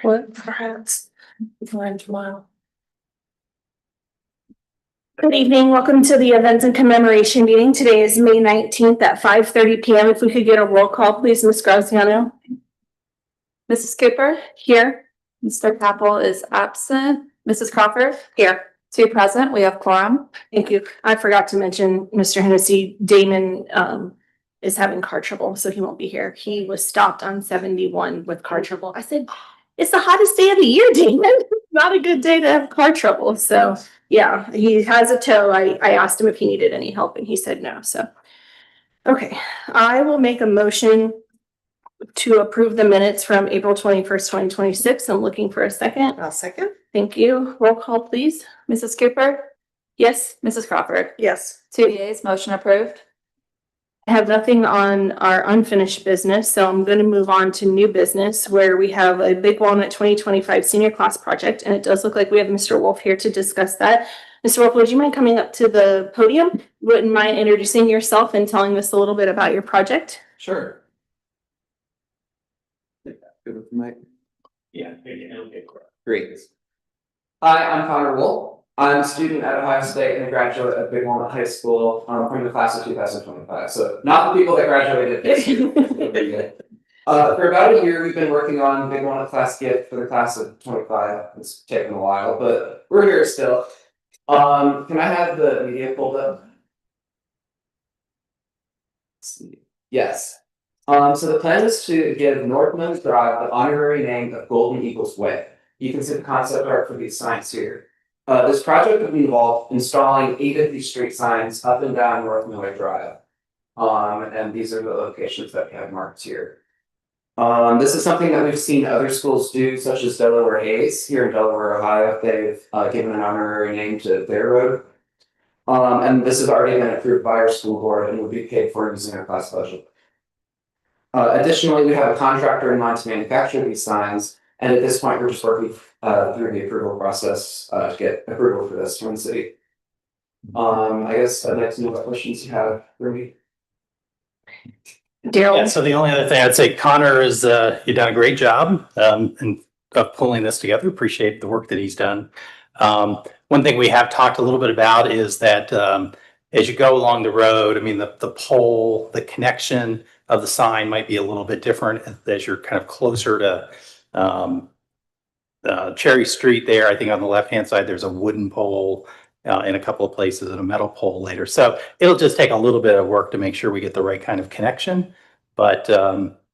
What perhaps for tomorrow. Good evening. Welcome to the events and commemoration meeting. Today is May 19th at 5:30 p.m. If we could get a roll call, please, Ms. Graziano. Mrs. Cooper? Here. Mr. Capel is absent. Mrs. Crawford? Here. Two present. We have quorum. Thank you. I forgot to mention, Mr. Hennessy, Damon is having car trouble, so he won't be here. He was stopped on 71 with car trouble. I said, it's the hottest day of the year, Damon. Not a good day to have car trouble. So yeah, he has a tow. I asked him if he needed any help and he said no. So, okay, I will make a motion to approve the minutes from April 21st, 2026. I'm looking for a second. I'll second. Thank you. Roll call, please. Mrs. Cooper? Yes. Mrs. Crawford? Yes. 2 yeas, motion approved. I have nothing on our unfinished business, so I'm going to move on to new business where we have a Big Walnut 2025 senior class project, and it does look like we have Mr. Wolf here to discuss that. Mr. Wolf, would you mind coming up to the podium? Wouldn't mind introducing yourself and telling us a little bit about your project? Sure. Good with Mike. Yeah. Great. Hi, I'm Connor Wolf. I'm a student at Ohio State and a graduate at Big Walnut High School from the class of 2025. So not the people that graduated this year. For about a year, we've been working on Big Walnut class gift for the class of 25. It's taken a while, but we're here still. Can I have the media pulled up? Yes. So the plan is to give North Mills Drive the honorary name of Golden Eagles Way. You can see the concept art for these signs here. This project would involve installing 8 of these street signs up and down North Miller Drive. And these are the locations that we have marked here. This is something that we've seen other schools do, such as Delaware Hayes here in Delaware, Ohio. They've given an honorary name to their road. And this has already been approved by our school board and would be paid for using our class budget. Additionally, we have a contractor in mind to manufacture these signs. And at this point, we're just working through the approval process to get approval for this from the city. I guess I'd like to know what questions you have for me. Daryl. Yeah, so the only other thing I'd say, Connor, is you've done a great job of pulling this together. Appreciate the work that he's done. One thing we have talked a little bit about is that as you go along the road, I mean, the pole, the connection of the sign might be a little bit different as you're kind of closer to Cherry Street there. I think on the left-hand side, there's a wooden pole in a couple of places and a metal pole later. So it'll just take a little bit of work to make sure we get the right kind of connection. But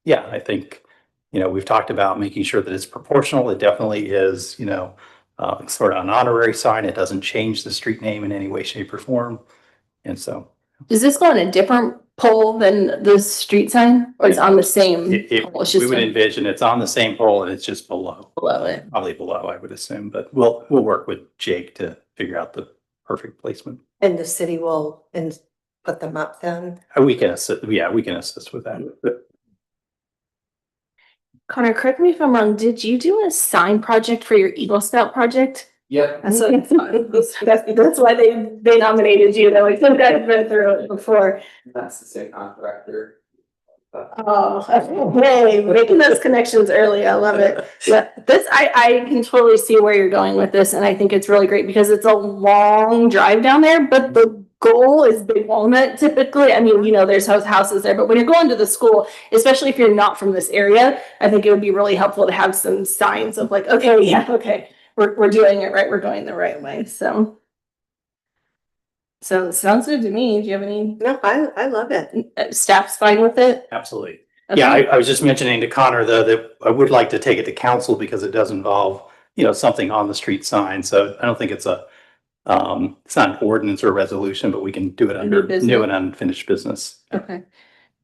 yeah, I think, we've talked about making sure that it's proportional. It definitely is, sort of an honorary sign. It doesn't change the street name in any way, shape, or form. And so. Does this go on a different pole than the street sign, or it's on the same pole? It's just we would envision it's on the same pole and it's just below it. Probably below, I would assume, but we'll work with Jake to figure out the perfect placement. And the city will put them up then? We can assist. Yeah, we can assist with that. Connor, correct me if I'm wrong. Did you do a sign project for your Eagle Scout project? Yep. That's why they nominated you. They're like, some guys have been through it before. That's the same contractor. Oh, hey, making those connections early. I love it. Yeah, I can totally see where you're going with this, and I think it's really great because it's a long drive down there, but the goal is Big Walnut typically. I mean, there's houses there, but when you're going to the school, especially if you're not from this area, I think it would be really helpful to have some signs of like, okay, yeah, okay, we're doing it right. We're going the right way. So it sounds good to me. Do you have any? No, I love it. Staff's fine with it? Absolutely. Okay. Yeah, I was just mentioning to Connor though that I would like to take it to council because it does involve, something on the street sign. So I don't think it's it's not an ordinance or a resolution, but we can do it under new and unfinished business. Okay.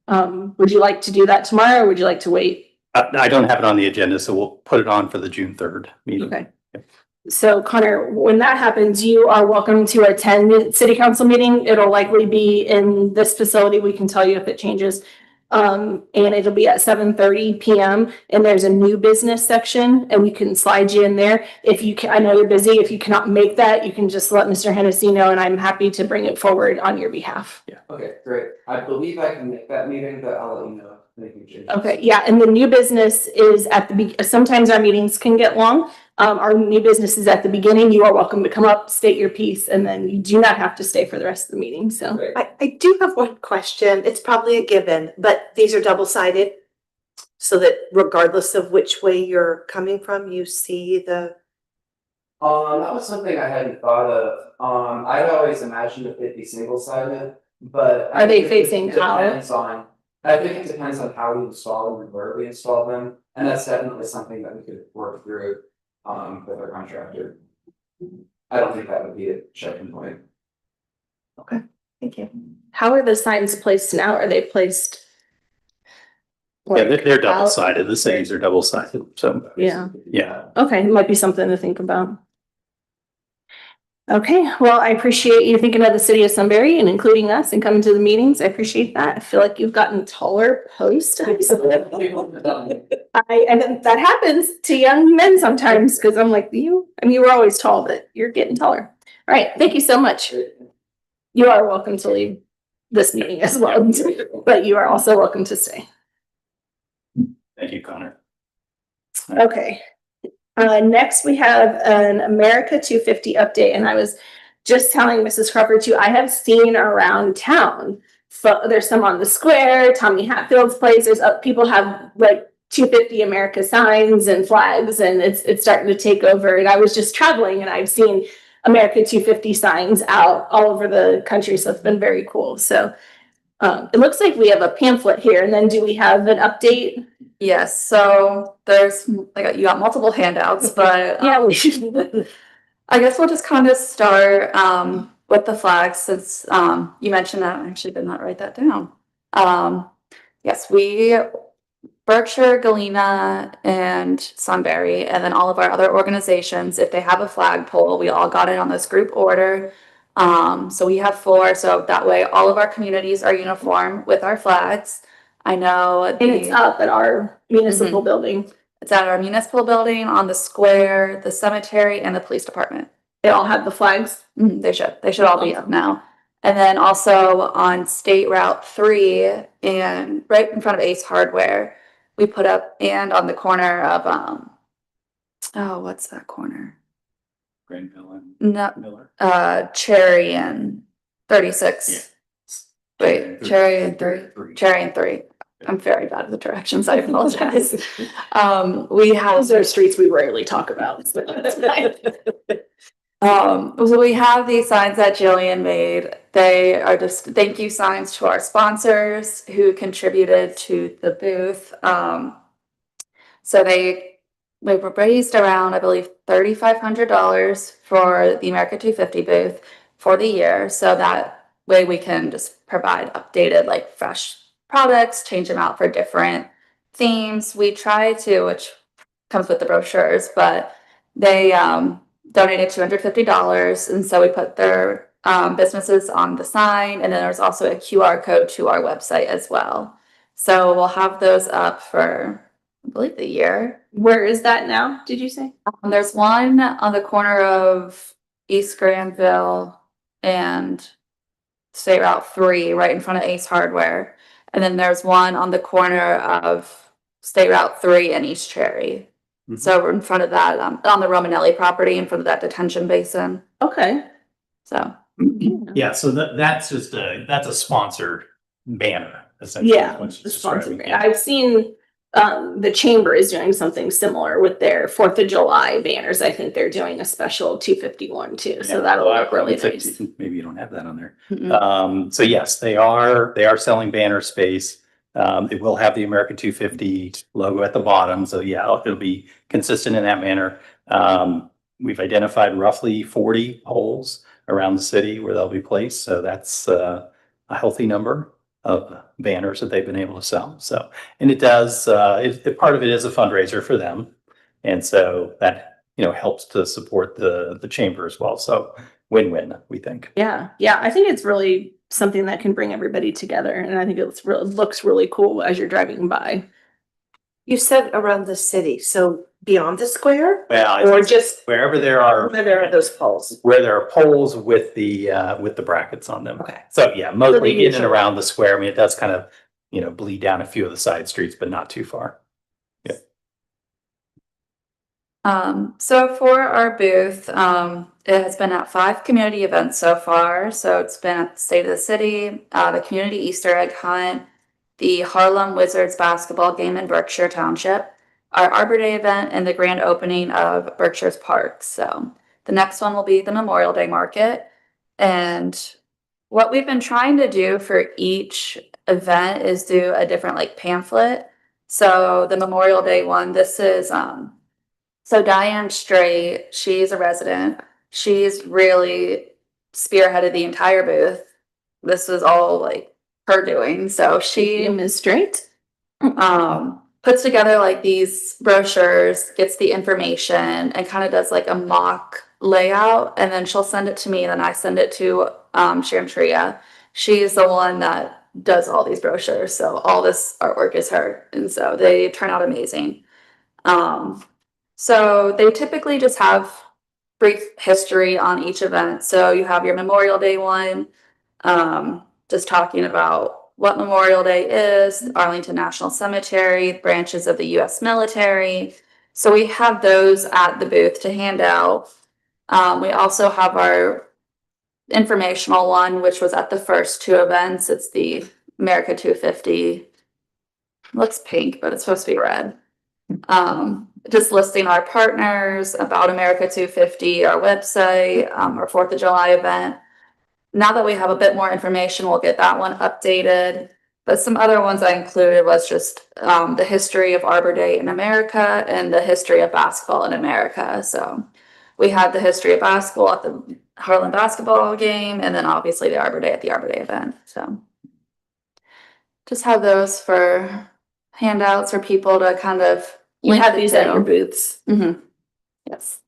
Would you like to do that tomorrow or would you like to wait? I don't have it on the agenda, so we'll put it on for the June 3rd meeting. Okay. So Connor, when that happens, you are welcome to attend the city council meeting. It'll likely be in this facility. We can tell you if it changes. And it'll be at 7:30 p.m. and there's a new business section and we can slide you in there. If you can, I know you're busy. If you cannot make that, you can just let Mr. Hennessy know and I'm happy to bring it forward on your behalf. Yeah. Okay, great. I believe I can make that meeting, but I'll let you know. anything changes. Okay, yeah, and the new business is at sometimes our meetings can get long. Our new business is at the beginning. You are welcome to come up, state your piece, and then you do not have to stay for the rest of the meeting, so. Great. I do have one question. It's probably a given, but these are double-sided. So that regardless of which way you're coming from, you see the, That was something I hadn't thought of. I'd always imagined if it'd be single-sided, but. Are they it facing out? depends on, I think it depends on how we install them and where we install them, and that's definitely something that we could work through, with our contractor. I don't think that would be a checking point. thank you. How are the signs placed now? Are they placed? Yeah, they're out? double-sided. The cities are double-sided, so, Yeah, yeah. okay, might be something to think about. Okay, well, I appreciate you thinking of the city of Sunbury and including us and coming to the meetings. I appreciate that. I feel like you've gotten taller post. And that happens to young men sometimes, because I'm like, you were always tall, but you're getting taller. All right, thank you so much. You are welcome to leave this meeting as well, but you are also welcome to stay. Thank you, Connor. Okay. Next we have an America 250 update, and I was just telling Mrs. Crawford too, I have seen around town. There's some on the square, Tommy Hatfield's place, people have like 250 America signs and flags, and it's starting to take over. And I was just traveling and I've seen America 250 signs out all over the country, so it's been very cool. So it looks like we have a pamphlet here, and then do we have an update? Yes, so there's, like, you got multiple handouts, but Yeah, we should. I guess we'll just kind of start with the flags, since you mentioned that. I actually did not write that down. Yes, Berkshire, Galena, and Sunbury, and then all of our other organizations, if they have a flagpole, we all got it on this group order. So we have 4, so that way all of our communities are uniform with our flags. I know And it's up at our municipal building. it's at our municipal building, on the square, the cemetery, and the police department. They all have the flags. They should all be up now. And then also on State Route 3 and right in front of Ace Hardware, we put up, and on the corner of what's that corner? Granville and No, Miller. Cherry and 36. Wait, Cherry and 3. Cherry and 3. I'm very bad at the directions. I apologize. We have Those are streets we rarely talk about. So that's fine. so we have these signs that Jillian made. They are just thank you signs to our sponsors who contributed to the booth. So we raised around, I believe, $3,500 for the America 250 booth for the year. So that way we can just provide updated, like, fresh products, change them out for different themes. We try to, which comes with the brochures, but they donated $250, and so we put their businesses on the sign, and then there's also a QR code to our website as well. So we'll have those up for, I believe, the year. Where is that now, did you say? There's one on the corner of East Granville and State Route 3, right in front of Ace Hardware. And then there's one on the corner of State Route 3 and East Cherry. Mhm. So we're in front of that, on the Romanelli property, in front of that detention basin. Okay. So, Yeah, so that's a sponsored banner, essentially. Yeah, what she's the sponsor. describing. I've seen the chamber is doing something similar with their 4th of July banners. I think they're doing a special 251 too. So Yeah, that'll well, look really it's like- nice. Maybe you don't have that on there. mm-mm. So yes, they are selling banner space. It will have the American 250 logo at the bottom. So yeah, it'll be consistent in that manner. We've identified roughly 40 poles around the city where they'll be placed. So that's a healthy number of banners that they've been able to sell. So, and it does, part of it is a fundraiser for them. And so that, helps to support the chamber as well. So win-win, we think. Yeah. Yeah. I think it's really something that can bring everybody together. And I think it looks really cool as you're driving by. You said around the city, so beyond the square? Well, Or just wherever there are those poles? where there are poles with the brackets on them. Okay. So yeah, mostly in and usual. around the square. I mean, it does kind of bleed down a few of the side streets, but not too far. So for our booth, it has been at 5 community events so far. So it's been at the State of the City, the Community Easter Egg Hunt, the Harlem Wizards basketball game in Berkshire Township, our Arbor Day event, and the grand opening of Berkshire's Park. So the next one will be the Memorial Day Market. And what we've been trying to do for each event is do a different like pamphlet. So the Memorial Day one, this is so Diane Straight, she's a resident. She's really spearheaded the entire booth. This was all like her doing. So she Ms. Straight. puts together like these brochures, gets the information, and kind of does like a mock layout, and then she'll send it to me, and then I send it to Sharon Tria. She's the one that does all these brochures, so all this artwork is her, and so they turn out amazing. So they typically just have brief history on each event. So you have your Memorial Day one, just talking about what Memorial Day is, Arlington National Cemetery, branches of the U.S. military. So we have those at the booth to hand out. We also have our informational one, which was at the first 2 events. It's the America 250. Looks pink, but it's supposed to be red. Just listing our partners, about America 250, our website, our 4th of July event. Now that we have a bit more information, we'll get that one updated. But some other ones I included was just the history of Arbor Day in America and the history of basketball in America. So we had the history of basketball at the Harlem basketball game, and then obviously the Arbor Day at the Arbor Day event. So just have those for handouts for people to kind of You have these at to. your booths. Mm-hmm. Yes.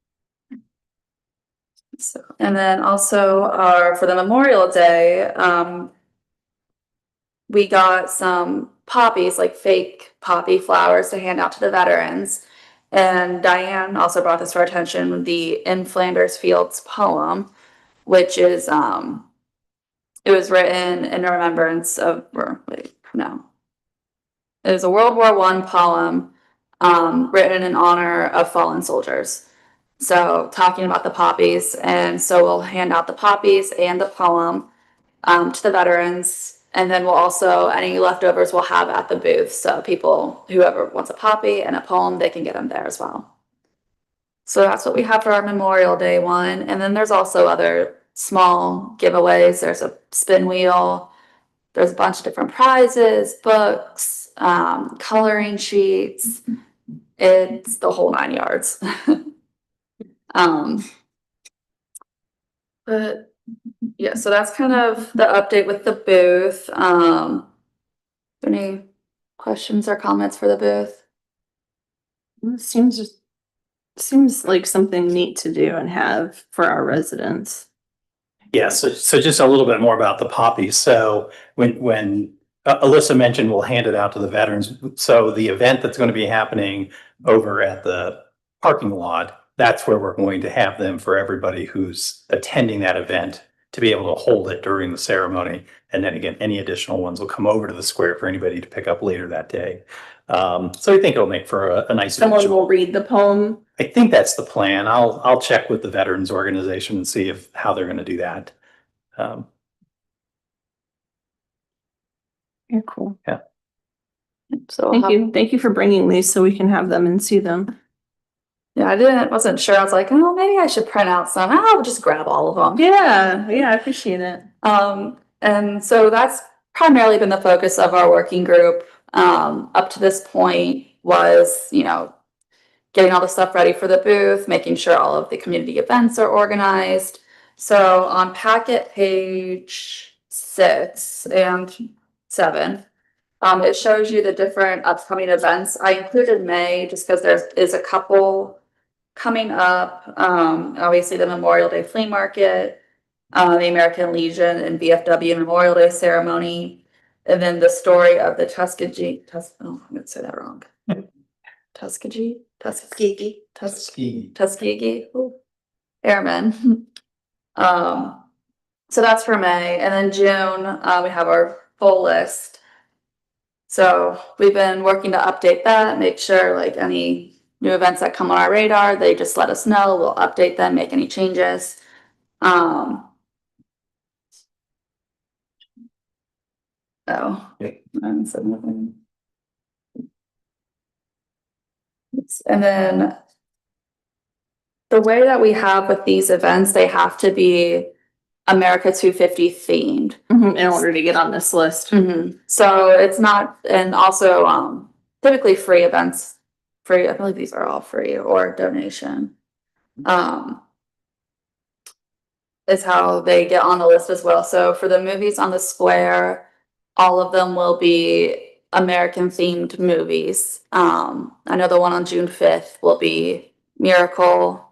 So, and then also for the Memorial Day, we got some poppies, like fake poppy flowers to hand out to the veterans. And Diane also brought this to our attention, the In Flanders Fields poem, which is, it was written in remembrance of, it was a World War I poem, written in honor of fallen soldiers. So talking about the poppies, and so we'll hand out the poppies and the poem to the veterans, and then we'll also, any leftovers we'll have at the booth, so people, whoever wants a poppy and a poem, they can get them there as well. So that's what we have for our Memorial Day one, and then there's also other small giveaways. There's a spin wheel, there's a bunch of different prizes, books, coloring sheets. It's the whole 9 yards. But yeah, so that's kind of the update with the booth. Any questions or comments for the booth? It seems like something neat to do and have for our residents. Yeah, so just a little bit more about the poppies. So when Alyssa mentioned we'll hand it out to the veterans. So the event that's going to be happening over at the parking lot, that's where we're going to have them for everybody who's attending that event to be able to hold it during the ceremony. And then again, any additional ones will come over to the square for anybody to pick up later that day. So I think it'll make for a nice Someone visual. will read the poem. I think that's the plan. I'll check with the veterans organization and see how they're going to do that. Yeah, cool. Yeah. So Thank you for bringing these so we can have them and see them. Yeah, wasn't sure. I was like, oh, maybe I should print out some. I'll just grab all of them. Yeah, I appreciate it. And so that's primarily been the focus of our working group up to this point was, getting all the stuff ready for the booth, making sure all of the community events are organized. So on packet page 6 and 7, it shows you the different upcoming events. I included May just because there is a couple coming up. Obviously the Memorial Day Flea Market, the American Legion and VFW Memorial Day Ceremony, and then the story of the Tuskegee. I'm going to say that wrong. Tuskegee. Ooh. Airmen. So that's for May, and then June we have our full list. So we've been working to update that, make sure like any new events that come on our radar, they just let us know, we'll update them, make any changes. So, and then the way that we have with these events, they have to be America 250 themed. In order to get on this list. So it's not, and also typically free events, free, I believe these are all free or donation. Is how they get on the list as well. So for the movies on the square, all of them will be American themed movies. I know the one on June 5th will be Miracle,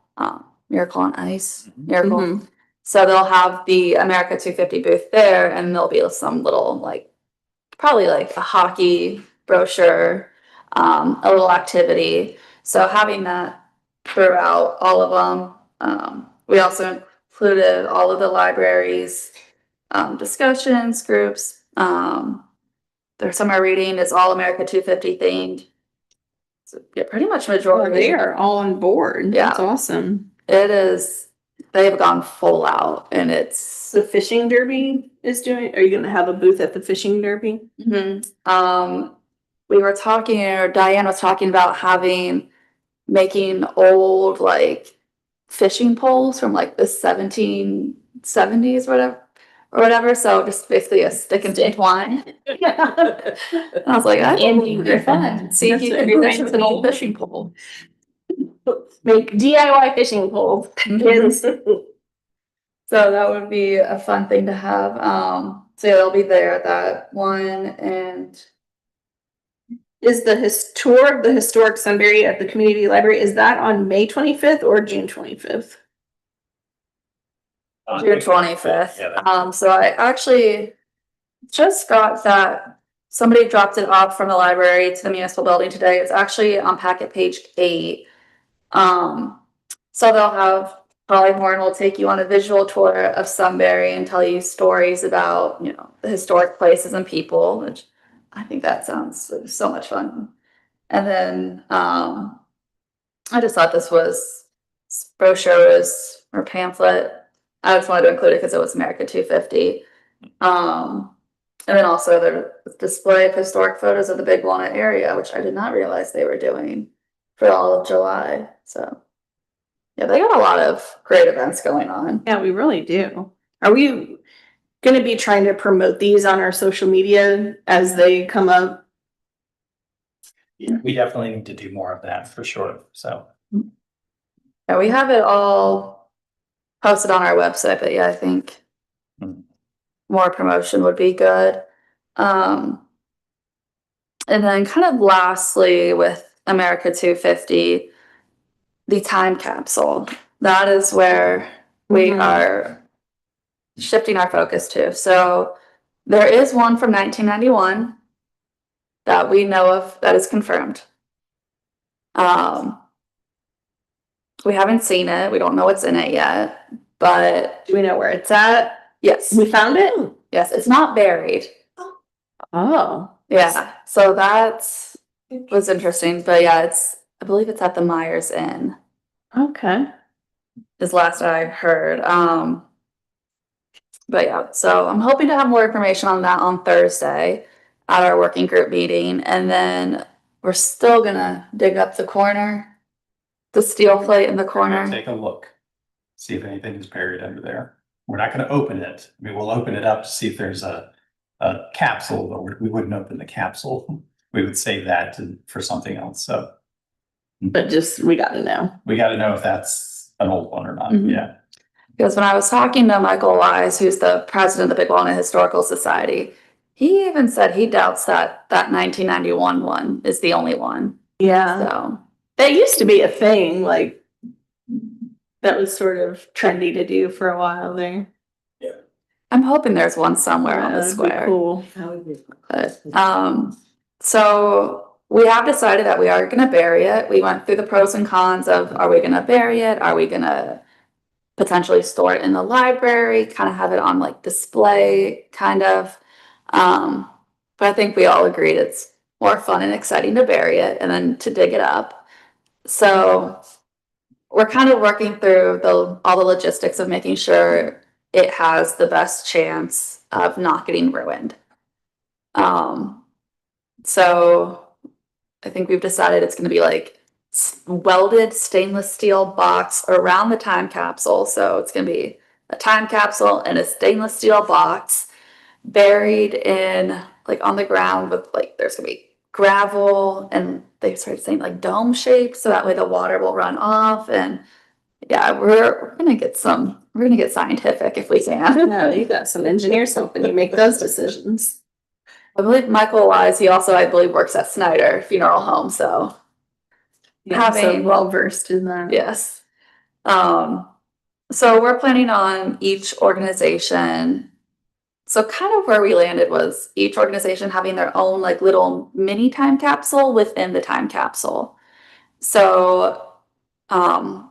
Miracle on Ice, Miracle. Mhm. So they'll have the America 250 booth there, and there'll be some little probably like a hockey brochure, a little activity. So having that throughout all of them. We also included all of the libraries, discussions, groups. Their summer reading is all America 250 themed. So yeah, pretty much majority. They are all on board. Yeah. That's awesome. It is, they've gone full out, and it's The fishing derby is doing, are you gonna have a booth at the fishing derby? we were talking, or Diane was talking about making old fishing poles from the 1770s or whatever. So just basically a stick and twine. Yeah. And I was like, that would be fun. See if you can do this with an old fishing pole. Make DIY fishing poles. Kids. So that would be a fun thing to have. So yeah, they'll be there at that one. And Is the tour of the historic Sunbury at the community library, is that on May 25th or June 25th? June 25th. Yeah, So I actually just got that. Somebody dropped it off from the library to the municipal building today. It's actually on packet page 8. So they'll have, Polly Horn will take you on a visual tour of Sunbury and tell you stories about, the historic places and people, which I think that sounds so much fun. And then, I just thought this brochures or pamphlet. I just wanted to include it because it was America 250. And then also the display of historic photos of the Big Walnut area, which I did not realize they were doing for all of July. So yeah, they got a lot of great events going on. Yeah, we really do. Are we gonna be trying to promote these on our social media as they come up? Yeah, we definitely need to do more of that for sure. So Yeah, we have it all posted on our website, but yeah, I think more promotion would be good. And then kind of lastly with America 250, the time capsule. That is where we are shifting our focus to. So there is one from 1991 that we know of that is confirmed. We haven't seen it. We don't know what's in it yet, but Do we know where it's at? yes, We found it? yes, it's not buried. Oh. Yeah, so was interesting, but yeah, I believe it's at the Myers Inn, Okay. is last I heard. But yeah, so I'm hoping to have more information on that on Thursday at our working group meeting, and then we're still gonna dig up the corner, the steel plate in the corner. take a look, see if anything is buried under there. We're not going to open it. I mean, we'll open it up to see if there's a capsule, but we wouldn't open the capsule. We would save that for something else. So, But we gotta know. we got to know if that's an old one or not. Mhm. Yeah. Because when I was talking to Michael Wise, who's the president of the Big Walnut Historical Society, he even said he doubts that 1991 one is the only one. Yeah. So That used to be a thing, that was sort of trendy to do for a while there. I'm hoping there's one somewhere on the That'd be square. Cool. But, so we have decided that we are gonna bury it. We went through the pros and cons of, are we gonna bury it? Are we gonna potentially store it in the library, kind of have it on display, kind of. But I think we all agreed it's more fun and exciting to bury it and then to dig it up. So we're kind of working through all the logistics of making sure it has the best chance of not getting ruined. So I think we've decided it's going to be like welded stainless steel box around the time capsule. So it's going to be a time capsule and a stainless steel box buried in like on the ground with like there's going to be gravel, and they started saying like dome shape so that way the water will run off. And yeah, we're gonna get scientific if we can. No, you got some engineers helping you make those decisions. I believe Michael Wise, he also, I believe, works at Snyder Funeral Home, so Yeah, so having, well versed in that. yes. So we're planning on each organization. So kind of where we landed was each organization having their own like little mini time capsule within the time capsule. So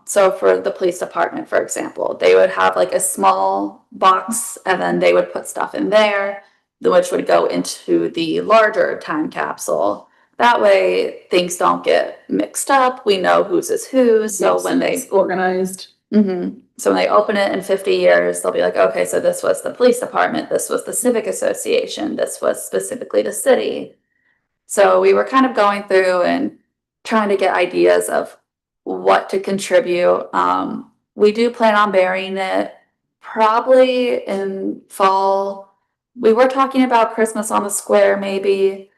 so for the police department, for example, they would have like a small box and then they would put stuff in there, which would go into the larger time capsule. That way things don't get mixed up. We know whose is whose. So Yes, when they it's organized. So when they open it in 50 years, they'll be like, okay, so this was the police department, this was the civic association, this was specifically the city. So we were kind of going through and trying to get ideas of what to contribute. We do plan on burying it probably in fall. We were talking about Christmas on the square, maybe.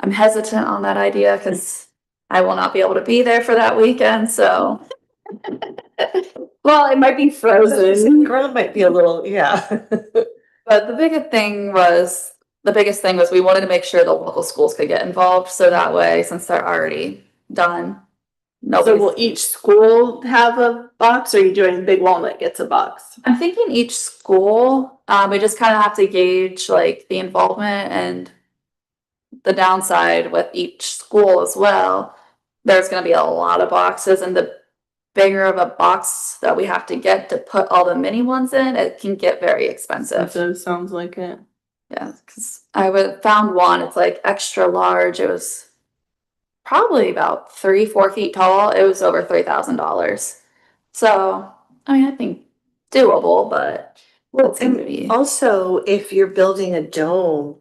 I'm hesitant on that idea because I will not be able to be there for that weekend, so. Well, it might be frozen. Ground might be a little, yeah. But the biggest thing was we wanted to make sure the local schools could get involved, so that way, since they're already done, So will each school have a box, or are you doing Big Walnut gets a box? I'm thinking each school, we just kind of have to gauge like the involvement and the downside with each school as well. There's going to be a lot of boxes, and the bigger of a box that we have to get to put all the mini ones in, it can get very expensive. So it sounds like it. Yeah, because found one, it's like extra large. It was probably about 3-4 feet tall. It was over $3,000. So, I mean, I think doable, but it's gonna be. Also, if you're building a dome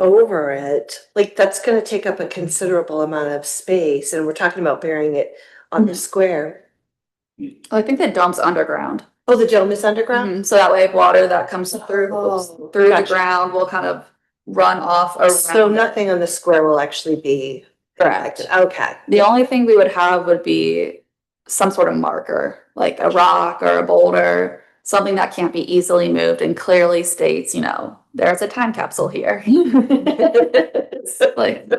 over it, like that's gonna take up a considerable amount of space, and we're talking about burying it on the square. I think the dome's underground. Oh, the dome is underground? So that way water that comes through the Gotcha. ground will kind of run off around. So it. nothing on the square will actually be Correct. impacted. Okay. The only thing we would have would be some sort of marker, like a rock or a boulder, something that can't be easily moved and clearly states, you know, there's a time capsule here. Like,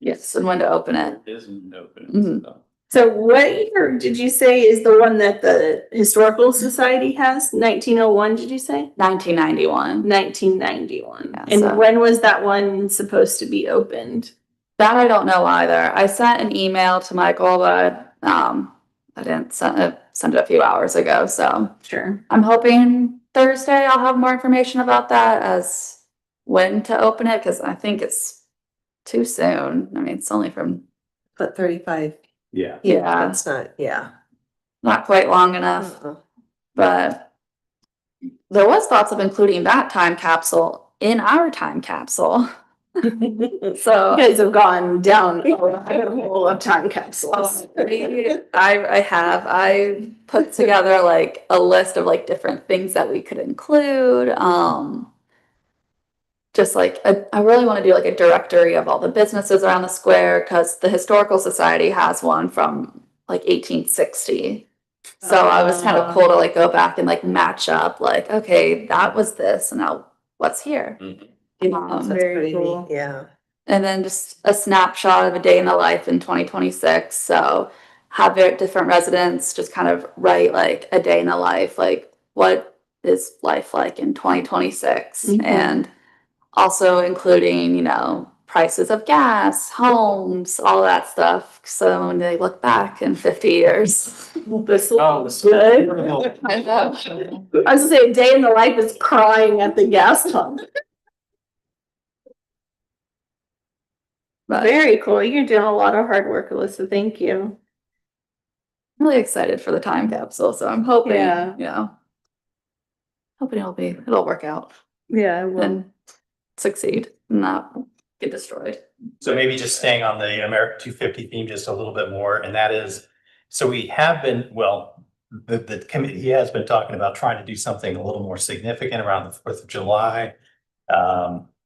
yes, and when to open it. Isn't open. Mhm. So what year did you say is the one that the Historical Society has? 1901, did you say? 1991. 1991. Yeah, And so- when was that one supposed to be opened? That I don't know either. I sent an email to Michael, but I didn't send it a few hours ago. So Sure. I'm hoping Thursday I'll have more information about that as when to open it, because I think it's too soon. I mean, it's only from But 35. Yeah. Yeah. That's not, yeah. not quite long enough, but there was thoughts of including that time capsule in our time capsule. You So guys have gone down a rabbit hole of time capsules. I put together like a list of like different things that we could include. Just like I really want to do like a directory of all the businesses around the square, because the Historical Society has one from like 1860. So I was kind of cool to like go back and like match up like, okay, that was this, and now what's here. That's Very pretty cool. neat, yeah. And then just a snapshot of a day in the life in 2026. So have different residents just kind of write like a day in the life, like what is life like in 2026? Mhm. And also including, you know, prices of gas, homes, all that stuff. So when they look back in 50 years. This Oh, looks good. I know. I was gonna say, a day in the life is crying at the gas pump. But Very cool. You're doing a lot of hard work, Alyssa. Thank you. I'm really excited for the time capsule, so I'm hoping, Yeah. you know, hoping it'll work out Yeah, well, and succeed, not get destroyed. So maybe just staying on the America 250 theme just a little bit more, and that is, so we have been, well, the committee has been talking about trying to do something a little more significant around the 4th of July.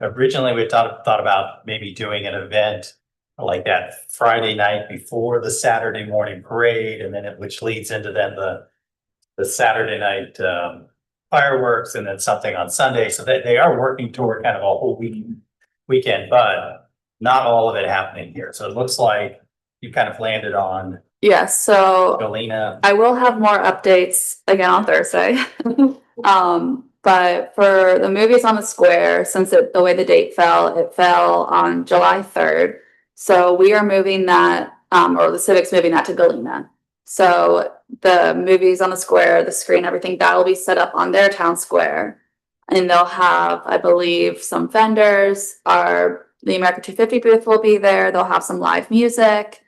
Originally, we thought about maybe doing an event like that Friday night before the Saturday morning parade, and then which leads into then the Saturday night fireworks, and then something on Sunday. So they are working toward kind of a whole weekend, but not all of it happening here. So it looks like you kind of landed on Yes, so Galena. I will have more updates again on Thursday. But for the movies on the square, since the way the date fell, it fell on July 3rd. So we are moving that, or the Civic's moving that to Galena. So the movies on the square, the screen, everything, that will be set up on their town square. And they'll have, I believe, some vendors. The America 250 booth will be there. They'll have some live music.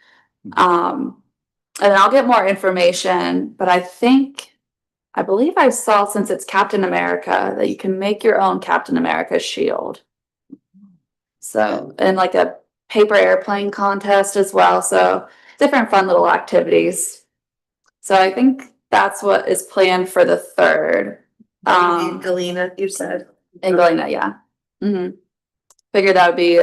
And I'll get more information, but I believe I saw, since it's Captain America, that you can make your own Captain America shield. So, and like a paper airplane contest as well. So different fun little activities. So I think that's what is planned for the 3rd. In Galena, you said. In Galena, yeah. Figured that would be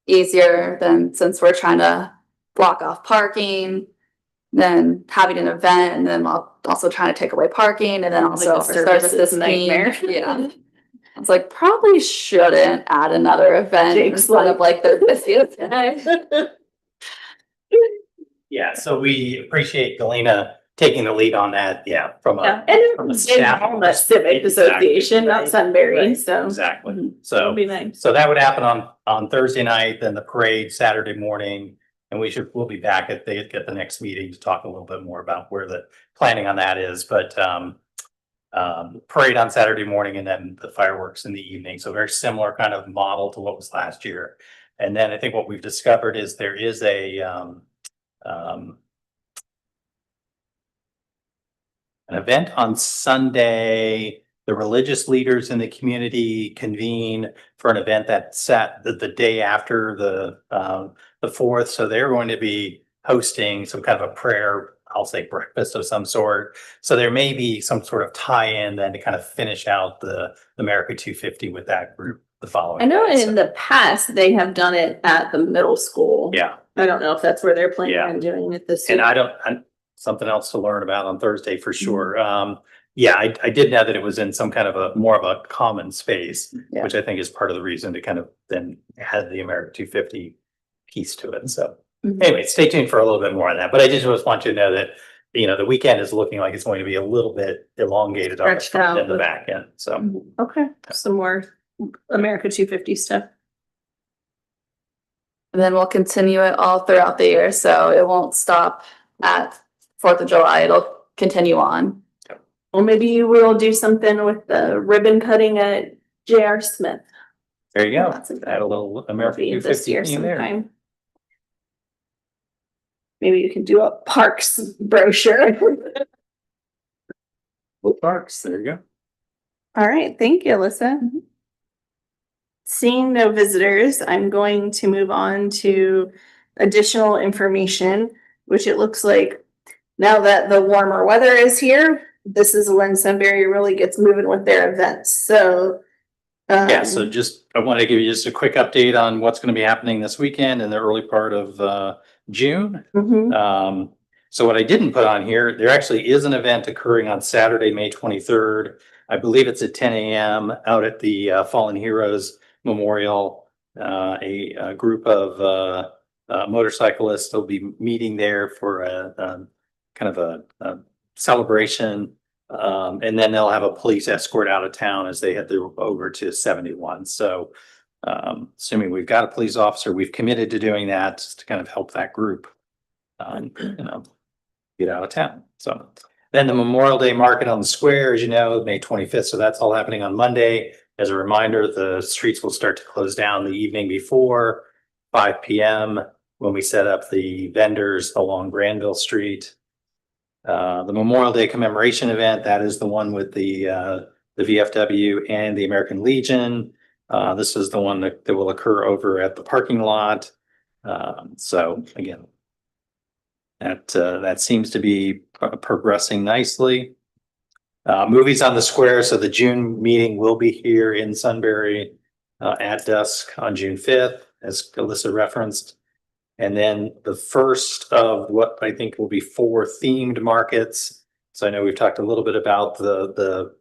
easier than, since we're trying to block off parking, then having an event, and then also trying to take away parking, and then also Like our a services services nightmare. team. Yeah. I was like, probably shouldn't add another event Jake's instead of like their busiest day. Yeah, so we appreciate Galena taking the lead on that. Yeah, from yeah, a and from a it's staff in the Civic Exactly. Association, not Right. Sunbury, Right. so. exactly. It'll So be nice. so that would happen on Thursday night, then the parade Saturday morning, and we'll be back at the next meeting to talk a little bit more about where the planning on that is. But parade on Saturday morning, and then the fireworks in the evening. So very similar kind of model to what was last year. And then I think what we've discovered is there is an event on Sunday. The religious leaders in the community convene for an event that sat the day after the 4th. So they're going to be hosting some kind of a prayer, I'll say breakfast of some sort. So there may be some sort of tie-in then to kind of finish out the America 250 with that group the following. I know day. So, in the past, they have done it at the middle school. yeah, I don't know if that's where they're planning Yeah. on doing it this and year. something else to learn about on Thursday for sure. Yeah, I did know that it was in some kind of a more of a common space, Yeah. which I think is part of the reason to kind of then add the America 250 piece to it. So Mhm. anyway, stay tuned for a little bit more on that. But I just want you to know that, the weekend is looking like it's going to be a little bit elongated on the Stretched front out and the with- back end. So Mhm. Okay, some more America 250 stuff. And then we'll continue it all throughout the year. So it won't stop at 4th of July. It'll continue on. Well, maybe we'll do something with the ribbon cutting at J.R. Smith. there you go. That's a good- Add a little Will America be this 250 year theme there. sometime. Maybe you can do a parks brochure. Parks, there you go. All right, thank you, Alyssa. Seeing no visitors, I'm going to move on to additional information, which it looks like now that the warmer weather is here, this is when Sunbury really gets moving with their events. So Yeah, so I want to give you just a quick update on what's going to be happening this weekend in the early part of June. mhm. So what I didn't put on here, there actually is an event occurring on Saturday, May 23rd. I believe it's at 10 a.m. out at the Fallen Heroes Memorial. A group of motorcyclists will be meeting there for a kind of a celebration. And then they'll have a police escort out of town as they head over to 71. So assuming we've got a police officer, we've committed to doing that just to kind of help that group get out of town. So then the Memorial Day market on the square, as you know, May 25th. So that's all happening on Monday. As a reminder, the streets will start to close down the evening before, 5 p.m. when we set up the vendors along Granville Street. The Memorial Day commemoration event, that is the one with the VFW and the American Legion. This is the one that will occur over at the parking lot. So again, that seems to be progressing nicely. Movies on the Square. So the June meeting will be here in Sunbury at dusk on June 5th, as Alyssa referenced. And then the first of what I think will be 4 themed markets. So I know we've talked a little bit about the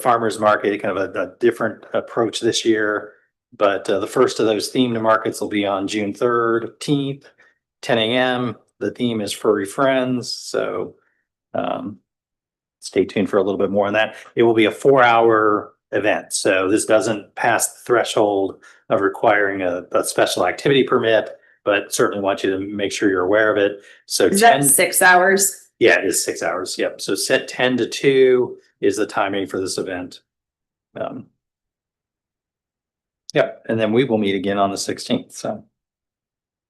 farmers market, kind of a different approach this year. But the first of those themed markets will be on June 13th, 10 a.m. The theme is Furry Friends. So stay tuned for a little bit more on that. It will be a 4-hour event. So this doesn't pass the threshold of requiring a special activity permit, but certainly want you to make sure you're aware of it. So Is that 6 hours? Yeah, it is 6 hours. Yep. So set 10 to 2 is the timing for this event. Yep. And then we will meet again on the 16th. So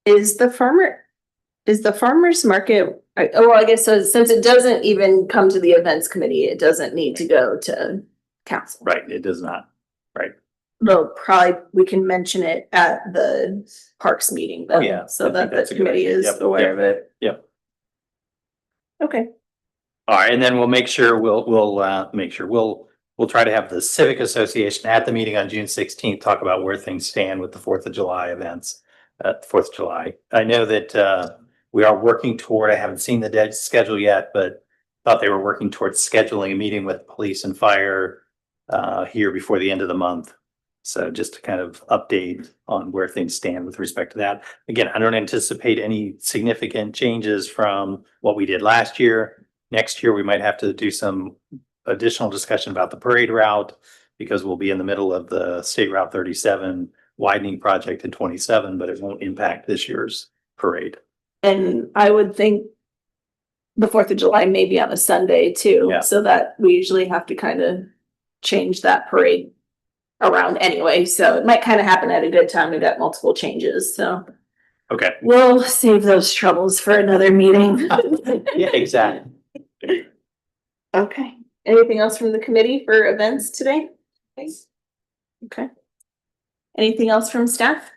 Is the farmer's market, I guess so, since it doesn't even come to the events committee, it doesn't need to go to council. right, it does not. Right. Though probably we can mention it at the parks meeting Oh, then, yeah. so I think that that's the a good committee idea. is Yep, aware yep, of it. yep. Okay. All right, and then we'll make sure we'll try to have the Civic Association at the meeting on June 16th, talk about where things stand with the 4th of July events. 4th of July. I know that we are working toward, I haven't seen the dead schedule yet, but thought they were working towards scheduling a meeting with police and fire here before the end of the month. So just to kind of update on where things stand with respect to that. Again, I don't anticipate any significant changes from what we did last year. Next year, we might have to do some additional discussion about the parade route because we'll be in the middle of the State Route 37 widening project in 27, but it won't impact this year's parade. And I would think the 4th of July may be on a Sunday too, Yeah. so that we usually have to kind of change that parade around anyway. So it might kind of happen at a good time. We've got multiple changes, so Okay. we'll save those troubles for another meeting. Yeah, exactly. Okay. Anything else from the committee for events today? Okay. Anything else from staff?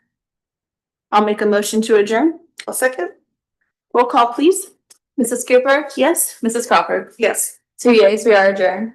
I'll make a motion to adjourn. A second? Roll call, please. Mrs. Cooper? Yes. Mrs. Crawford? Yes. 2 yeas, we are adjourned.